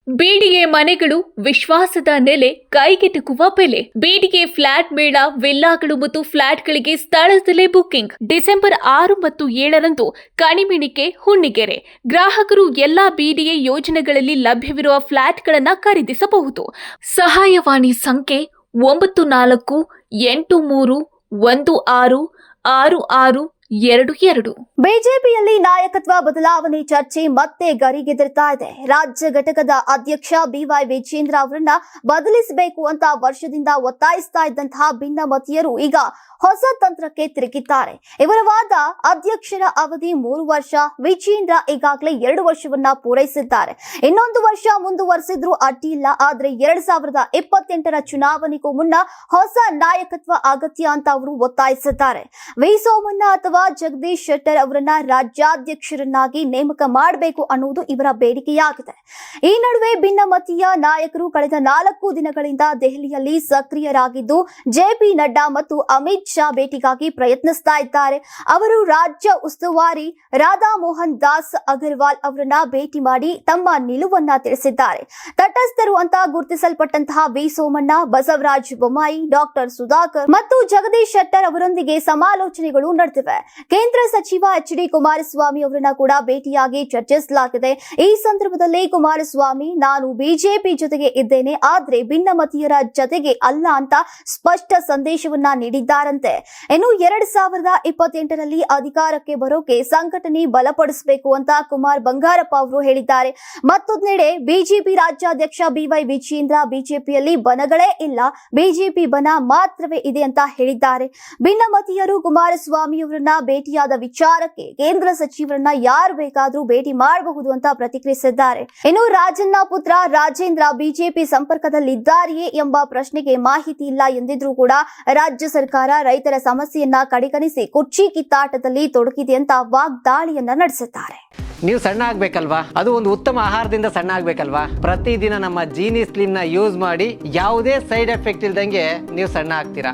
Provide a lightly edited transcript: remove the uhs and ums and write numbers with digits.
BDA ಮನೆಗಳು ವಿಶ್ವಾಸದ ನೆಲೆ, ಕೈಗೆಟುಕುವ ಬೆಲೆ. ಬಿಡಿಎ ಫ್ಲಾಟ್ ಮೇಳ, ವಿಲ್ಲಾಗಳು ಮತ್ತು ಫ್ಲಾಟ್ಗಳಿಗೆ ಸ್ಥಳದಲ್ಲೇ ಬುಕಿಂಗ್. ಡಿಸೆಂಬರ್ 6 ಮತ್ತು 7ರಂದು ಕಣಿಮಿಣಿಕೆ, ಹುಣ್ಣಿಗೆರೆ. ಗ್ರಾಹಕರು ಎಲ್ಲಾ ಬಿಡಿಎ ಯೋಜನೆಗಳಲ್ಲಿ ಲಭ್ಯವಿರುವ ಫ್ಲಾಟ್ಗಳನ್ನು ಖರೀದಿಸಬಹುದು. ಸಹಾಯವಾಣಿ ಸಂಖ್ಯೆ 9483166622. ಬಿಜೆಪಿಯಲ್ಲಿ ನಾಯಕತ್ವ ಬದಲಾವಣೆ ಚರ್ಚೆ ಮತ್ತೆ ಗರಿಗೆದರ್ತಾ ಇದೆ. ರಾಜ್ಯ ಘಟಕದ ಅಧ್ಯಕ್ಷ ಬಿವೈ ವಿಜೇಂದ್ರ ಅವರನ್ನ ಬದಲಿಸಬೇಕು ಅಂತ ವರ್ಷದಿಂದ ಒತ್ತಾಯಿಸ್ತಾ ಇದ್ದಂತಹ ಭಿನ್ನಮತೀಯರು ಈಗ ಹೊಸ ತಂತ್ರಕ್ಕೆ ತಿರುಗಿದ್ದಾರೆ. ಇವರ ವಾದ ಅಧ್ಯಕ್ಷರ ಅವಧಿ 3 ವರ್ಷ, ವಿಜೇಂದ್ರ ಈಗಾಗಲೇ 2 ವರ್ಷವನ್ನ ಪೂರೈಸಿದ್ದಾರೆ. ಇನ್ನೊಂದು ವರ್ಷ ಮುಂದುವರೆಸಿದ್ರು ಅಡ್ಡಿ ಇಲ್ಲ, ಆದ್ರೆ 2028ರ ಚುನಾವಣೆಗೂ ಮುನ್ನ ಹೊಸ ನಾಯಕತ್ವ ಅಗತ್ಯ ಅಂತ ಅವರು ಒತ್ತಾಯಿಸಿದ್ದಾರೆ. ವಿ ಸೋಮಣ್ಣ ಅಥವಾ ಜಗದೀಶ್ ಶೆಟ್ಟರ್ ಅವರನ್ನ ರಾಜ್ಯಾಧ್ಯಕ್ಷರನ್ನಾಗಿ ನೇಮಕ ಮಾಡಬೇಕು ಅನ್ನುವುದು ಇವರ ಬೇಡಿಕೆಯಾಗಿದೆ. ಈ ನಡುವೆ ಭಿನ್ನಮತೀಯ ನಾಯಕರು ಕಳೆದ 4 ದಿನಗಳಿಂದ ದೆಹಲಿಯಲ್ಲಿ ಸಕ್ರಿಯರಾಗಿದ್ದು ಜೆಪಿ ನಡ್ಡಾ ಮತ್ತು ಅಮಿತ್ ಶಾ ಭೇಟಿಗಾಗಿ ಪ್ರಯತ್ನಿಸ್ತಾ ಇದ್ದಾರೆ. ಅವರು ರಾಜ್ಯ ಉಸ್ತುವಾರಿ ರಾಧಾ ಮೋಹನ್ ದಾಸ್ ಅಗರ್ವಾಲ್ ಅವರನ್ನ ಭೇಟಿ ಮಾಡಿ ತಮ್ಮ ನಿಲುವನ್ನ ತಿಳಿಸಿದ್ದಾರೆ. ತಟಸ್ಥರು ಅಂತ ಗುರುತಿಸಲ್ಪಟ್ಟಂತಹ ವಿ ಸೋಮಣ್ಣ, ಬಸವರಾಜ ಬೊಮ್ಮಾಯಿ, ಡಾಕ್ಟರ್ ಸುಧಾಕರ್ ಮತ್ತು ಜಗದೀಶ್ ಶೆಟ್ಟರ್ ಅವರೊಂದಿಗೆ ಸಮಾಲೋಚನೆಗಳು ನಡೆದಿವೆ. ಕೇಂದ್ರ ಸಚಿವ ಎಚ್.ಡಿ. ಕುಮಾರಸ್ವಾಮಿ ಅವರನ್ನ ಕೂಡ ಭೇಟಿಯಾಗಿ ಚರ್ಚಿಸಲಾಗಿದೆ. ಈ ಸಂದರ್ಭದಲ್ಲಿ ಕುಮಾರಸ್ವಾಮಿ, ನಾನು ಬಿಜೆಪಿ ಜೊತೆಗೆ ಇದ್ದೇನೆ, ಆದ್ರೆ ಭಿನ್ನಮತೀಯರ ಜೊತೆಗೆ ಅಲ್ಲ ಅಂತ ಸ್ಪಷ್ಟ ಸಂದೇಶವನ್ನ ನೀಡಿದ್ದಾರಂತೆ. ಇನ್ನು 2028ರಲ್ಲಿ ಅಧಿಕಾರಕ್ಕೆ ಬರೋಕೆ ಸಂಘಟನೆ ಬಲಪಡಿಸಬೇಕು ಅಂತ ಕುಮಾರ್ ಬಂಗಾರಪ್ಪ ಅವರು ಹೇಳಿದ್ದಾರೆ. ಮತ್ತೊಂದೆಡೆ ಬಿಜೆಪಿ ರಾಜ್ಯಾಧ್ಯಕ್ಷ ಬಿವೈ ವಿಜೇಂದ್ರ ಬಿಜೆಪಿಯಲ್ಲಿ ಬಣಗಳೇ ಇಲ್ಲ, ಬಿಜೆಪಿ ಬಣ ಮಾತ್ರವೇ ಇದೆ ಅಂತ ಹೇಳಿದ್ದಾರೆ. ಭಿನ್ನಮತೀಯರು ಕುಮಾರಸ್ವಾಮಿ ಅವರನ್ನ ಭೇಟಿಯಾದ ವಿಚಾರಕ್ಕೆ ಕೇಂದ್ರ ಸಚಿವರನ್ನ ಯಾರು ಬೇಕಾದ್ರೂ ಭೇಟಿ ಮಾಡಬಹುದು ಅಂತ ಪ್ರತಿಕ್ರಿಯಿಸಿದ್ದಾರೆ. ಇನ್ನು ರಾಜಣ್ಣ ಪುತ್ರ ರಾಜೇಂದ್ರ ಬಿಜೆಪಿ ಸಂಪರ್ಕದಲ್ಲಿದ್ದಾರೆಯೇ ಎಂಬ ಪ್ರಶ್ನೆಗೆ ಮಾಹಿತಿ ಇಲ್ಲ ಎಂದಿದ್ರೂ ಕೂಡ ರಾಜ್ಯ ಸರ್ಕಾರ ರೈತರ ಸಮಸ್ಯೆಯನ್ನ ಕಡೆಗಣಿಸಿ ಕುರ್ಚಿ ಕಿತ್ತಾಟದಲ್ಲಿ ತೊಡಗಿದೆ ಅಂತ ವಾಗ್ದಾಳಿಯನ್ನ ನಡೆಸಿದ್ದಾರೆ. ನೀವು ಸಣ್ಣ ಆಗ್ಬೇಕಲ್ವಾ? ಅದು ಒಂದು ಉತ್ತಮ ಆಹಾರದಿಂದ ಸಣ್ಣ ಆಗ್ಬೇಕಲ್ವಾ? ಪ್ರತಿದಿನ ನಮ್ಮ ಜೀನಿ ಸ್ಲಿಮ್ ನ ಯೂಸ್ ಮಾಡಿ ಯಾವುದೇ ಸೈಡ್ ಎಫೆಕ್ಟ್ ಇಲ್ದಂಗೆ ನೀವು ಸಣ್ಣ ಆಗ್ತೀರಾ.